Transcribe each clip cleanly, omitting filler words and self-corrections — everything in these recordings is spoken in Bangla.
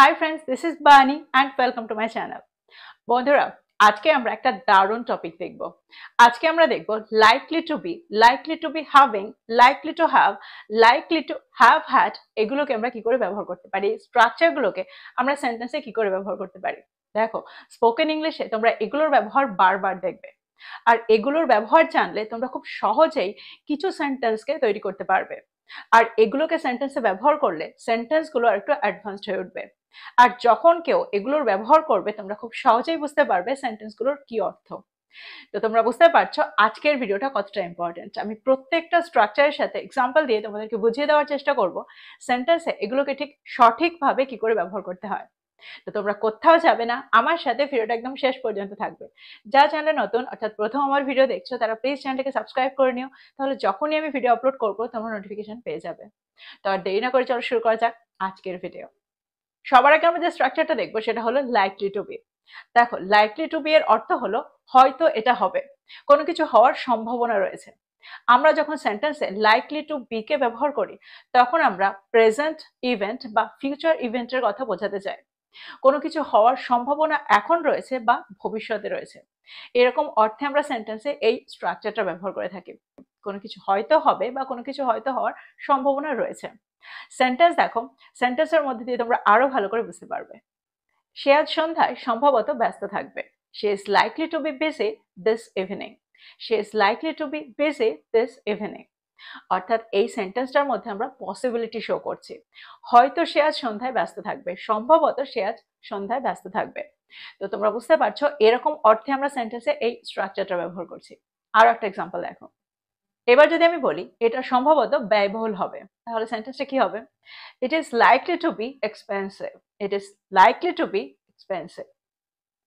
Hi friends, this is Bani and welcome to my channel. বন্ধুরা, আজকে আমরা একটা দারুণ টপিক দেখব। আজকে আমরা দেখব likely to be, likely to be having, likely to have, likely to have had এগুলোকে আমরা কি করে ব্যবহার করতে পারি, স্ট্রাকচার গুলোকে আমরা সেন্টেন্সে কি করে ব্যবহার করতে পারি। দেখো, স্পোকেন ইংলিশে তোমরা এগুলোর ব্যবহার বারবার দেখবে, আর এগুলোর ব্যবহার জানলে তোমরা খুব সহজেই কিছু সেন্টেন্সকে তৈরি করতে পারবে, আর এগুলোকে সেন্টেন্সে ব্যবহার করলে সেন্টেন্সগুলো আরেকটু অ্যাডভান্সড হয়ে উঠবে। আর যখন কেউ এগুলোর ব্যবহার করবে তোমরা খুব সহজেই বুঝতে পারবে সেন্টেন্সগুলোর কি অর্থ। তো তোমরা বুঝতে পারছো আজকের ভিডিওটা কতটা ইম্পর্টেন্ট। আমি প্রত্যেকটা স্ট্রাকচারের সাথে এক্সাম্পল দিয়ে তোমাদেরকে বুঝিয়ে দেওয়ার চেষ্টা করব সেন্টেন্সে এগুলোকে ঠিক সঠিকভাবে কি করে ব্যবহার করতে হয়। তো তোমরা কোথাও যাবে না, আমার সাথে ভিডিওটা একদম শেষ পর্যন্ত থাকবে। যা চ্যানেলে নতুন অর্থাৎ প্রথম আমার ভিডিও দেখছো তারা প্লিজ চ্যানেলটাকে সাবস্ক্রাইব করে নিও, তাহলে যখনই আমি ভিডিও আপলোড করবো তোমরা নোটিফিকেশন পেয়ে যাবে। তো আর দেরি না করে চলো শুরু করা যাক আজকের ভিডিও। সবার আগে আমরা যে স্ট্রাকচারটা দেখবো সেটা হলো লাইকলি টু বি। দেখো, লাইকলি টু বি এর অর্থ হলো হয়তো এটা হবে, কোনো কিছু হওয়ার সম্ভাবনা রয়েছে। আমরা যখন সেন্টেন্সে লাইকলি টু বি কে ব্যবহার করি তখন আমরা প্রেজেন্ট ইভেন্ট বা ফিউচার ইভেন্টের কথা বোঝাতে চাই। কোনো কিছু হওয়ার সম্ভাবনা এখন রয়েছে বা ভবিষ্যতে রয়েছে, এরকম অর্থে আমরা সেন্টেন্সে এই স্ট্রাকচারটা ব্যবহার করে থাকি। কোনো কিছু হয়তো হবে বা কোনো কিছু হয়তো হওয়ার সম্ভাবনা রয়েছে। সেন্টেন্স দেখো, সেন্টেন্সের মধ্যে দিয়ে তোমরা আরো ভালো করে বুঝতে পারবে। সে আজ সন্ধ্যায় সম্ভবত ব্যস্ত থাকবে। She is likely to be busy this evening. She is likely to be busy this evening. অর্থাৎ এই সেন্টেন্সটার মধ্যে আমরা পসিবিলিটি শো করছি। হয়তো সে আজ সন্ধ্যায় ব্যস্ত থাকবে, সম্ভবত সে আজ সন্ধ্যায় ব্যস্ত থাকবে। তো তোমরা বুঝতে পারছো এরকম অর্থে আমরা সেন্টেন্সে এই স্ট্রাকচারটা ব্যবহার করছি। আরো একটা এক্সাম্পল দেখো। এবার যদি আমি বলি এটা সম্ভবত ব্যয়বহুল হবে, তাহলে সেন্টেন্সটা কি হবে? It is likely to be expensive. It is likely to be expensive.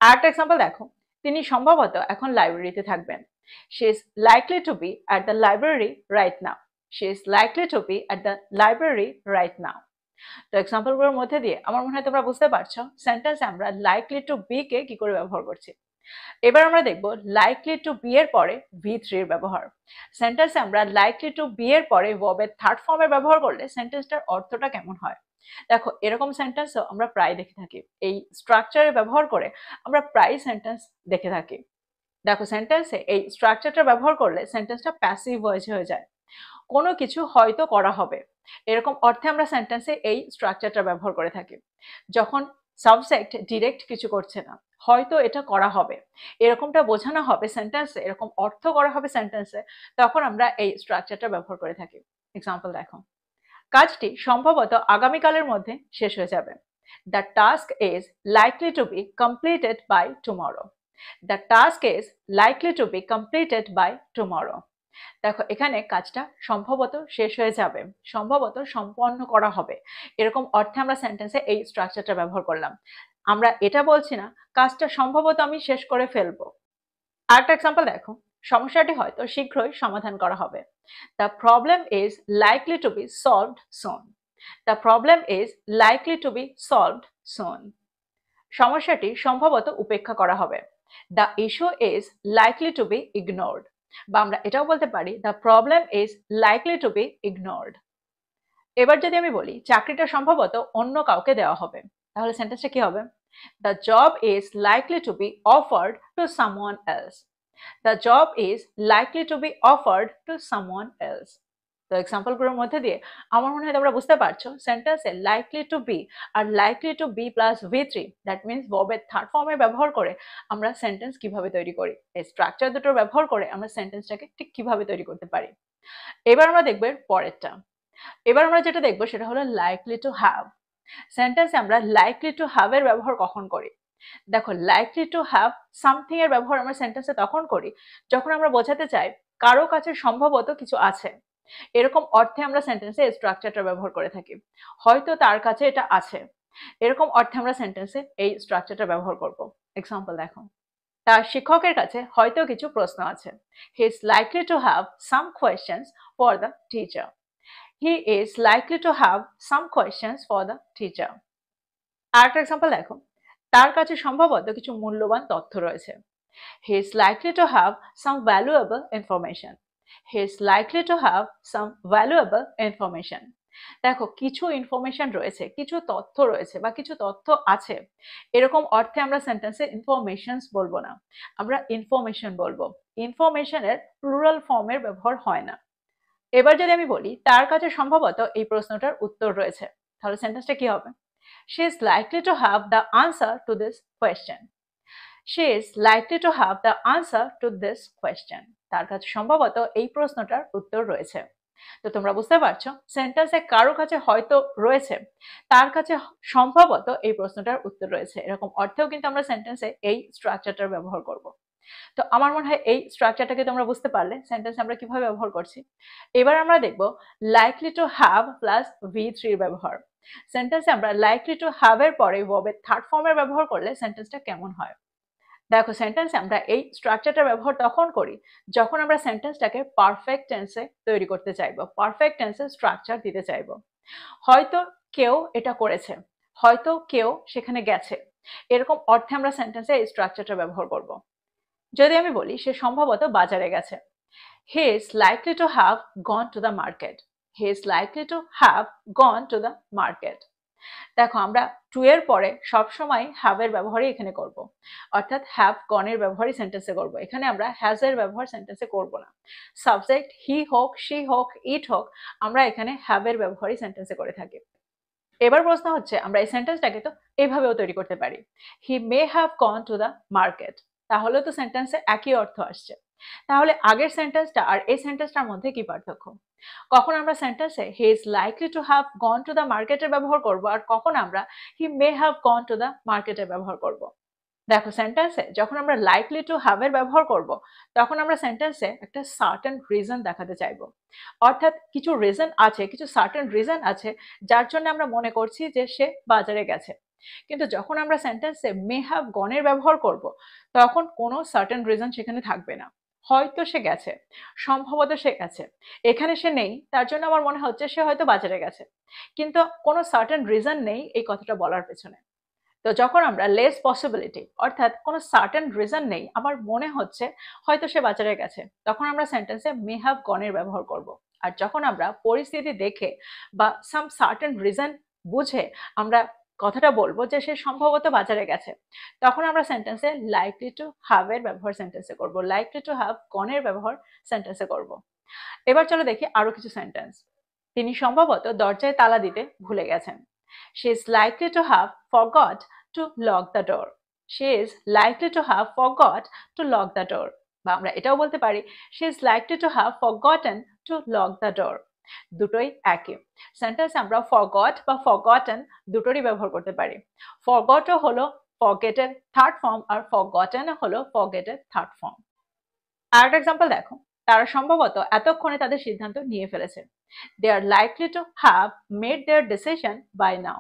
আরেকটা এক্সাম্পল দেখো, তিনি সম্ভবত এখন লাইব্রেরিতে থাকবেন। She is likely to be at the library right now. She is likely to be at the library right now. তো এক্সাম্পলগুলোর মধ্যে দিয়ে আমার মনে হয় তোমরা বুঝতে পারছো সেন্টেন্সে আমরা লাইকলি টু বি কে কি করে ব্যবহার করছি। এবার আমরা দেখব লাইকলি টু বি এর পরে V3 এর ব্যবহার। সেন্টেন্সে আমরা লাইকলি টু বি এর পরে ভার্বের থার্ড ফর্মের ব্যবহার করলে সেন্টেন্সটার অর্থটা কেমন হয়। দেখো, এরকম সেন্টেন্সও আমরা প্রায় দেখে থাকি। এই স্ট্রাকচারে ব্যবহার করে আমরা প্রায় সেন্টেন্স দেখে থাকি। দেখো, সেন্টেন্সে এই স্ট্রাকচারটা ব্যবহার করলে সেন্টেন্সটা প্যাসিভ ভয়েস হয়ে যায়। কোনো কিছু হয়তো করা হবে, এরকম অর্থে আমরা সেন্টেন্সে এই স্ট্রাকচারটা ব্যবহার করে থাকি। যখন সাবজেক্ট ডিরেক্ট কিছু করছে না, হয়তো এটা করা হবে এরকমটা বোঝানো হবে সেন্টেন্সে, এরকম অর্থ করা হবে সেন্টেন্সে, তখন আমরা এই স্ট্রাকচারটা ব্যবহার করে থাকি। এক্সাম্পল দেখো, কাজটি সম্ভবত আগামীকালের মধ্যে শেষ হয়ে যাবে। The task is likely to be completed by tomorrow. The task is likely to be completed by tomorrow. দেখো, এখানে কাজটা সম্ভবত শেষ হয়ে যাবে, সম্ভবত সম্পন্ন করা হবে, এরকম অর্থে আমরা সেন্টেন্সে এই স্ট্রাকচারটা ব্যবহার করলাম। আমরা এটা বলছি না কাজটা সম্ভবত আমি শেষ করে ফেলবো। আরেকটা এক্সাম্পল দেখো, সমস্যাটি হয়তো শীঘ্রই সমাধান করা হবে। The problem is likely to be solved soon. The problem is likely to be solved soon. সমস্যাটি সম্ভবত উপেক্ষা করা হবে। The issue is likely to be ignored. বা আমরা এটাও বলতে পারি the problem is likely to be ignored. এবার যদি আমি বলি চাকরিটা সম্ভবত অন্য কাউকে দেওয়া হবে, তাহলে সেন্টেন্সটা কি হবে? The job is likely to be offered to someone else. The job is likely to be offered to someone else. তো এক্সাম্পলগুলোর মধ্যে দিয়ে আমার মনে হয় তোমরা বুঝতে পারছো সেন্টেন্সে লাইকলি টু বি আর likely to be plus V3, that means ভার্বের থার্ড ফর্মের ব্যবহার করে আমরা সেন্টেন্স কিভাবে তৈরি করি। এই স্ট্রাকচার দুটোর ব্যবহার করে আমরা সেন্টেন্সটাকে ঠিক কিভাবে তৈরি করতে পারি। এবার আমরা দেখবো পরেরটা। এবার আমরা যেটা দেখবো সেটা হলো লাইকলি টু হ্যাভ। সেন্টেন্সে আমরা লাইকলি টু হ্যাভ এর ব্যবহার কখন করি? দেখো, লাইকলি টু হ্যাভ সামথিং এর ব্যবহার আমরা সেন্টেন্সে তখন করি যখন আমরা বোঝাতে চাই কারো কাছে সম্ভবত কিছু আছে, এরকম অর্থে আমরা সেন্টেন্সে এই স্ট্রাকচারটা ব্যবহার করে থাকি। হয়তো তার কাছে এটা আছে, এরকম অর্থে আমরা সেন্টেন্সে এই স্ট্রাকচারটা ব্যবহার করব। এক্সাম্পল দেখো, তার শিক্ষকের কাছে হয়তো কিছু প্রশ্ন আছে। হি is likely to have some questions for the teacher. He is likely to have some questions for the teacher. আরেকটা এক্সাম্পল দেখো, তার কাছে সম্ভবত কিছু মূল্যবান তথ্য রয়েছে। হি is likely to have some valuable information. He is likely to have some valuable information. দেখো কিছু ইনফরমেশন রয়েছে, কিছু তথ্য রয়েছে বা কিছু তথ্য আছে, এরকম অর্থে আমরা সেন্টেন্সে ইনফরমেশনস বলবো না, আমরা ইনফরমেশন বলবো। ইনফরমেশনের প্লুরাল ফর্মের ব্যবহার হয় না। এবার যদি আমি বলি তার কাছে সম্ভবত এই প্রশ্নটার উত্তর রয়েছে, তাহলে সেন্টেন্সটা কি হবে? She is likely to have the answer to this question. She is likely to have the answer to this question. তার কাছে সম্ভবত এই প্রশ্নটার উত্তর রয়েছে। তো তোমরা বুঝতে পারছো সেন্টেন্সে কারো কাছে হয়তো রয়েছে, তার কাছে সম্ভবত এই প্রশ্নটার উত্তর রয়েছে, এরকম অর্থেও কিন্তু আমরা সেন্টেন্সে এই স্ট্রাকচারটার ব্যবহার করব। তো আমার মনে হয় এই স্ট্রাকচারটাকে তোমরা বুঝতে পারলে সেন্টেন্স আমরা কিভাবে ব্যবহার করছি। এবার আমরা দেখব likely to have plus V3 এর ব্যবহার। সেন্টেন্সে আমরা লাইকলি টু হ্যাভ এর পরে ভার্বের থার্ড ফর্মের ব্যবহার করলে সেন্টেন্সটা কেমন হয়। দেখো সেন্টেন্সে আমরা এই স্ট্রাকচারটা ব্যবহার তখন করি যখন আমরা সেন্টেন্সটাকে পারফেক্ট টেন্সে তৈরি করতে চাইবো, পারফেক্ট টেন্সে স্ট্রাকচার দিতে চাইবো। হয়তো কেউ এটা করেছে, হয়তো কেউ সেখানে গেছে, এরকম অর্থে আমরা সেন্টেন্সে এই স্ট্রাকচারটা ব্যবহার করব। যদি আমি বলি সে সম্ভবত বাজারে গেছে, he is likely to have gone to the market. He is likely to have gone to the market. দেখো আমরা টু এর পরে সবসময় হ্যাভ এর ব্যবহারই এখানে করব, অর্থাৎ হ্যাভ গন এর ব্যবহারই সেন্টেন্সে করব। এখানে আমরা হ্যাজ এর ব্যবহার সেন্টেন্সে করব না। সাবজেক্ট হি হোক, শি হোক, ইট হোক, আমরা এখানে হ্যাভ এর ব্যবহারই সেন্টেন্সে করে থাকি। এবার প্রশ্ন হচ্ছে আমরা এই সেন্টেন্সটাকে তো এভাবেও তৈরি করতে পারি, he may have gone to the market. তাহলে তো সেন্টেন্সে একই অর্থ আসছে। তাহলে আগের সেন্টেন্সটা আর এই সেন্টেন্সটার মধ্যে কি পার্থক্য? কখন আমরা সেন্টেন্সে he is likely to have gone to the মার্কেটের ব্যবহার করব, আর কখন আমরা he may have gone to the মার্কেটের ব্যবহার করব। দেখো সেন্টেন্সে যখন আমরা লাইকলি টু হ্যাভ এর ব্যবহার করব, তখন আমরা সেন্টেন্সে একটা সার্টেন রিজন দেখাতে চাইবো, অর্থাৎ কিছু রিজন আছে, কিছু সার্টেন রিজন আছে যার জন্য আমরা মনে করছি যে সে বাজারে গেছে। কিন্তু যখন আমরা সেন্টেন্সে মে হ্যাভ গনের ব্যবহার করব, তখন কোনো সার্টেন রিজন সেখানে থাকবে না। হয়তো সে গেছে, সম্ভবত সে গেছে, এখানে সে নেই, তার জন্য আমার মনে হচ্ছে সে হয়তো বাজারে গেছে, কিন্তু কোনো সার্টেন রিজন নেই এই কথাটা বলার পেছনে। তো যখন আমরা লেস পসিবিলিটি, অর্থাৎ কোনো সার্টেন রিজন নেই, আমার মনে হচ্ছে হয়তো সে বাজারে গেছে, তখন আমরা সেন্টেন্সে মে হ্যাভ গনের ব্যবহার করব। আর যখন আমরা পরিস্থিতি দেখে বা সাম সার্টেন রিজন বুঝে আমরা কথাটা বলবো যে সে সম্ভবত বাজারে গেছে, তখন আমরা সেন্টেন্সে লাইকলি টু হ্যাভ এর ব্যবহার সেন্টেন্সে করব, লাইকলি টু হ্যাভ গনের ব্যবহার সেন্টেন্সে করব। এবার চলো দেখি আরো কিছু সেন্টেন্স। তিনি সম্ভবত দরজায় তালা দিতে ভুলে গেছেন। She is likely to have forgot to lock the door. She is likely to have forgot to lock the door. বা আমরা এটাও বলতে পারি she is likely to have forgotten to lock the door. দুটোই একই সেন্টেন্স। আমরা forgot বা forgotten দুটোরই ব্যবহার করতে পারি। forgot হলো forget এর থার্ড ফর্ম, আর forgotten হলো forget এর থার্ড ফর্ম। আরেকটা এক্সাম্পল দেখো, তারা সম্ভবত এতক্ষণে তাদের সিদ্ধান্ত নিয়ে ফেলেছে। They are likely to have made their decision by now.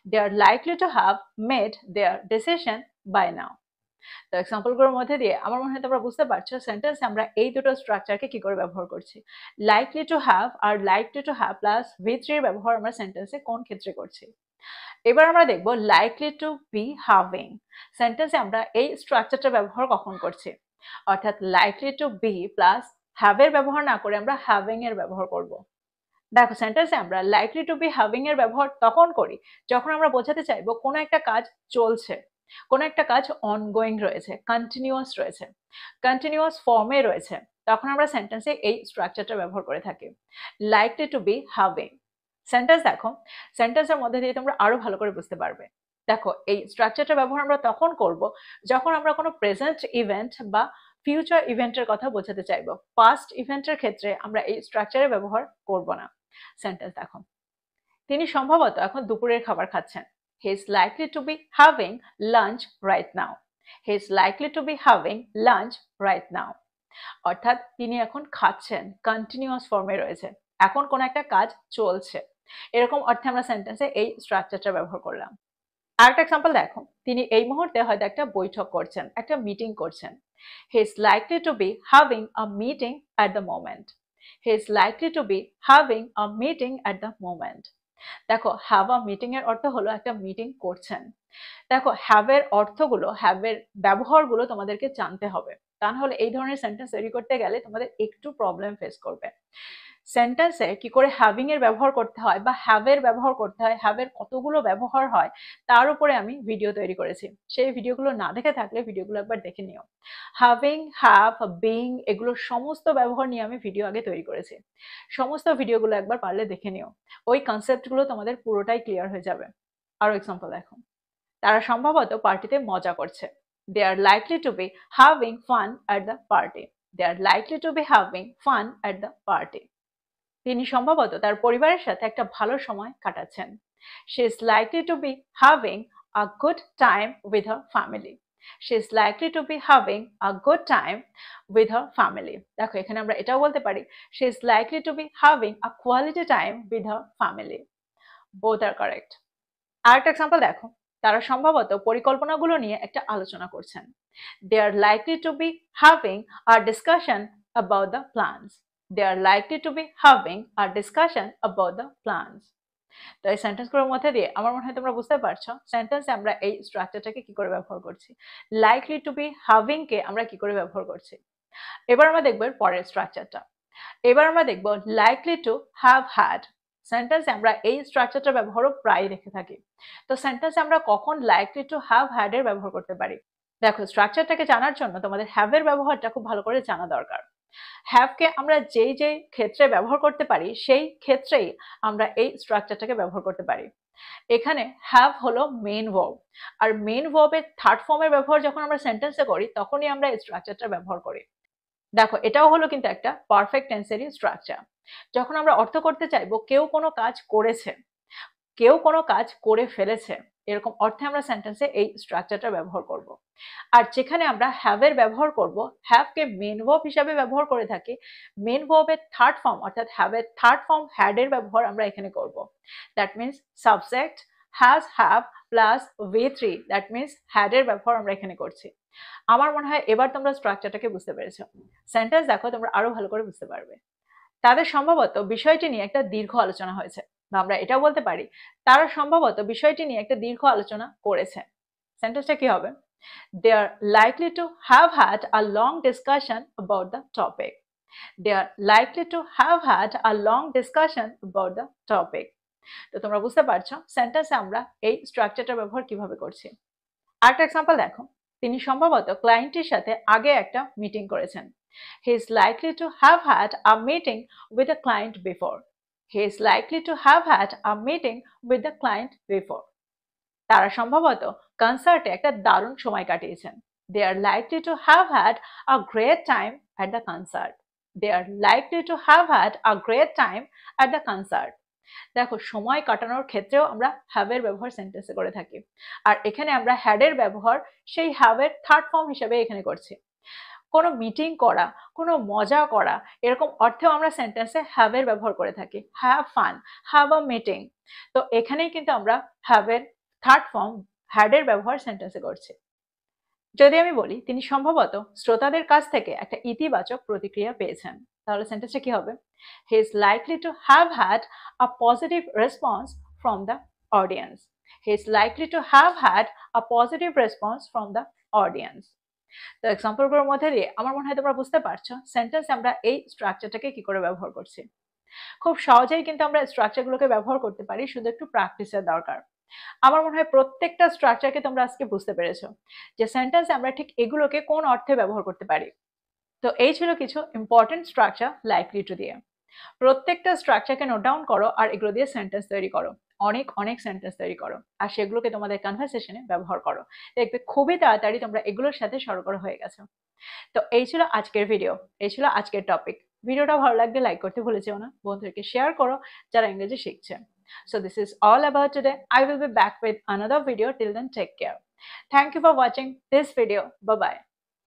They are likely to have made their decision by now. তো এক্সাম্পলগুলোর মধ্যে দিয়ে আমার মনে হয় তোমরা বুঝতে পারছো সেন্টেন্সে আমরা এই দুটো স্ট্রাকচারকে কি করে ব্যবহার করছি। Likely to have R likely to have plus V3 এর ব্যবহার আমরা সেন্টেন্সে কোন ক্ষেত্রে করছি। এবার আমরা দেখব লাইকলি টু বি হ্যাভিং। সেন্টেন্সে আমরা এই স্ট্রাকচারটা ব্যবহার কখন করছি, অর্থাৎ likely to be plus have এর ব্যবহার না করে আমরা হ্যাভিং এর ব্যবহার করব। দেখো সেন্টেন্সে আমরা লাইকলি টু বি হ্যাভিং এর ব্যবহার তখন করি যখন আমরা বোঝাতে চাইবো কোনো একটা কাজ চলছে, কোনো একটা কাজ অনগোয়িং রয়েছে, কন্টিনিউয়াস রয়েছে, কন্টিনিউয়াস ফর্মে রয়েছে, তখন আমরা সেন্টেন্সে এই স্ট্রাকচারটা ব্যবহার করে থাকি, likely to B having. Sentence দেখো, সেন্টেন্সের মধ্যে দিয়ে তোমরা আরো ভালো করে বুঝতে পারবে। দেখো এই স্ট্রাকচারটা ব্যবহার আমরা তখন করব যখন আমরা কোনো প্রেজেন্ট ইভেন্ট বা ফিউচার ইভেন্টের কথা বোঝাতে চাইবো। পাস্ট ইভেন্টের ক্ষেত্রে আমরা এই স্ট্রাকচারের ব্যবহার করব না। সেন্টেন্স দেখো, তিনি সম্ভবত এখন দুপুরের খাবার খাচ্ছেন। He is likely to be having lunch right now. He is likely to be having lunch right now. অর্থাৎ তিনি এখন খাচ্ছেন, কন্টিনিউয়াস ফর্মে রয়েছে, এখন কোন একটা কাজ চলছে, এরকম অর্থে আমরা সেন্টেন্সে এই স্ট্রাকচারটা ব্যবহার করলাম। আরেকটা এক্সাম্পল দেখো, তিনি এই মুহূর্তে হয়তো একটা বৈঠক করছেন, একটা মিটিং করছেন। He is likely to be having a meeting at the moment. He is likely to be having a meeting at the moment. দেখো হ্যাভ আ মিটিং এর অর্থ হলো একটা মিটিং করছেন। দেখো হ্যাভ এর অর্থগুলো, হ্যাভ এর ব্যবহারগুলো তোমাদেরকে জানতে হবে, তা না হলে এই ধরনের সেন্টেন্স তৈরি করতে গেলে তোমাদের একটু প্রবলেম ফেস করবে। সেন্টেন্সে কি করে হ্যাভিং এর ব্যবহার করতে হয় বা হ্যাভ এর ব্যবহার করতে হয়, হ্যাভ এর কতগুলো ব্যবহার হয় তার উপরে আমি ভিডিও তৈরি করেছি। সেই ভিডিওগুলো না দেখে থাকলে ভিডিওগুলো একবার দেখে নিও। হ্যাভিং, হ্যাভ, বিং এগুলোর সমস্ত ব্যবহার নিয়ে আমি ভিডিও আগে তৈরি করেছি। সমস্ত ভিডিওগুলো একবার পারলে দেখে নিও, ওই কনসেপ্টগুলো তোমাদের পুরোটাই ক্লিয়ার হয়ে যাবে। আরো এক্সাম্পল দেখো, তারা সম্ভবত পার্টিতে মজা করছে। They are likely to be having fun at the party. They are likely to be having fun at the party. তিনি সম্ভবত তার পরিবারের সাথে একটা ভালো সময় কাটাচ্ছেন। She is likely to be having a good time with her family. She is likely to be having a good time with her family. দেখো এখানে আমরা এটাও বলতে পারি she is likely to be having a quality time with her family. Both are correct. আরেকটা এক্সাম্পল দেখো, তারা সম্ভবত পরিকল্পনাগুলো নিয়ে একটা আলোচনা করছেন। They are likely to be having a discussion about the plans. They are likely to be having a discussion about the plans. তো এই সেন্টেন্সগুলোর মধ্যে দিয়ে আমার মনে হয় তোমরা বুঝতে পারছো সেন্টেন্সে আমরা এই স্ট্রাকচারটাকে কি করে ব্যবহার করছি, লাইকলি টু বি হ্যাভিং কে আমরা কি করে ব্যবহার করছি। এবার আমরা দেখবো এর পরের স্ট্রাকচারটা। এবার আমরা দেখবো লাইকলি টু হ্যাভ হ্যাড। সেন্টেন্সে আমরা এই স্ট্রাকচারটা ব্যবহারও প্রায় দেখে থাকি। তো সেন্টেন্সে আমরা কখন লাইকলি টু হ্যাভ হ্যাড এর ব্যবহার করতে পারি? দেখো স্ট্রাকচারটাকে জানার জন্য তোমাদের হ্যাভ এর ব্যবহারটা খুব ভালো করে জানা দরকার। হ্যাভ কে আমরা যেই যেই ক্ষেত্রে ব্যবহার করতে পারি সেই ক্ষেত্রেই আমরা এই স্ট্রাকচারটাকে ব্যবহার করতে পারি। এখানে হ্যাভ হলো মেইন ভার্ব, আর মেইন ভার্বের থার্ড ফর্মের ব্যবহার যখন আমরা সেন্টেন্সে করি তখনই আমরা এই স্ট্রাকচারটা ব্যবহার করি। দেখো এটাও হলো কিন্তু একটা পারফেক্ট টেন্সেরই স্ট্রাকচার। যখন আমরা অর্থ করতে চাইবো কেউ কোনো কাজ করেছে, কেউ কোনো কাজ করে ফেলেছে, এরকম অর্থে আমরা সেন্টেন্সে এই স্ট্রাকচারটা ব্যবহার করব। আর যেখানে আমরা হ্যাভ এর ব্যবহার করব, হ্যাভ কে মেইন ভার্ব হিসাবে ব্যবহার করে থাকি, মেইন ভার্বের থার্ড ফর্ম অর্থাৎ হ্যাভ এর থার্ড ফর্ম হ্যাড এর ব্যবহার আমরা এখানে করব। That means subject has have plus V3, that means had এর ব্যবহার আমরা এখানে করছি। আমার মনে হয় এবার তোমরা স্ট্রাকচারটাকে বুঝতে পেরেছো। সেন্টেন্স দেখো তোমরা আরো ভালো করে বুঝতে পারবে। তাদের সম্ভবত বিষয়টি নিয়ে একটা দীর্ঘ আলোচনা হয়েছে, বা আমরা এটাও বলতে পারি তারা সম্ভবত বিষয়টি নিয়ে একটা দীর্ঘ আলোচনা করেছে। সেন্টেন্সটা কি হবে? They are likely to have had a long discussion about the topic. They are likely to have had a long discussion about the topic. তো তোমরা বুঝতে পারছো সেন্টেন্সে আমরা এই স্ট্রাকচারটা ব্যবহার কিভাবে করছি। আরেকটা এক্সাম্পল দেখো, তিনি সম্ভবত ক্লায়েন্টের সাথে আগে একটা মিটিং করেছেন। He is likely to have had a meeting with a client before. He is likely to have had a meeting with the client before. তারা সম্ভবত কনসার্টে একটা দারুণ সময় কাটিয়েছেন। They are likely to have had a great time at the concert. They are likely to have had a great time at the concert. দেখো সময় কাটানোর ক্ষেত্রেও আমরা হ্যাভ এর ব্যবহার সেন্টেন্সে করে থাকি, আর এখানে আমরা হ্যাড এর ব্যবহার সেই হ্যাভ এর থার্ড ফর্ম হিসেবে এখানে করছি। কোনো মিটিং করা, কোনো মজা করা, এরকম অর্থেও আমরা সেন্টেন্সে হ্যাভ এর ব্যবহার করে থাকি। Have fun, have a meeting. তো এখানেই কিন্তু আমরা হ্যাভ এর থার্ড ফর্ম হ্যাড এর ব্যবহার সেন্টেন্সে করছি। যদি আমি বলি তিনি সম্ভবত শ্রোতাদের কাছ থেকে একটা ইতিবাচক প্রতিক্রিয়া পেয়েছেন, তাহলে সেন্টেন্সটা কি হবে? He is likely to have had a positive response from the audience. He is likely to have had a positive response from the audience. তো এক্সাম্পলগুলোর মধ্যে দিয়ে আমার মনে হয় তোমরা বুঝতে পারছো সেন্টেন্সে আমরা এই স্ট্রাকচারটাকে কি করে ব্যবহার করছি। খুব সহজেই কিন্তু আমরা স্ট্রাকচারগুলোকে ব্যবহার করতে পারি, শুধু একটু প্র্যাকটিসের দরকার। আমার মনে হয় প্রত্যেকটা স্ট্রাকচারকে তোমরা আজকে বুঝতে পেরেছো যে সেন্টেন্সে আমরা ঠিক এগুলোকে কোন অর্থে ব্যবহার করতে পারি। তো এই ছিল কিছু ইম্পর্টেন্ট স্ট্রাকচার লাইকলি টু দিয়ে। প্রত্যেকটা স্ট্রাকচারকে নোট ডাউন করো আর এগুলো দিয়ে সেন্টেন্স তৈরি করো, অনেক অনেক সেন্টেন্স তৈরি করো, আর সেগুলোকে তোমাদের কনভারসেশনে ব্যবহার করো। দেখবে খুবই তাড়াতাড়ি তোমরা এগুলোর সাথে সরগর হয়ে গেছো। তো এই ছিল আজকের ভিডিও, এই ছিল আজকের টপিক। ভিডিওটা ভালো লাগলে লাইক করতে ভুলে যেও না, বন্ধুদেরকে শেয়ার করো যারা ইংরেজি শিখছে। So this is all about today. I will be back with another video. Till then, take care. Thank you for watching this video. Bye bye.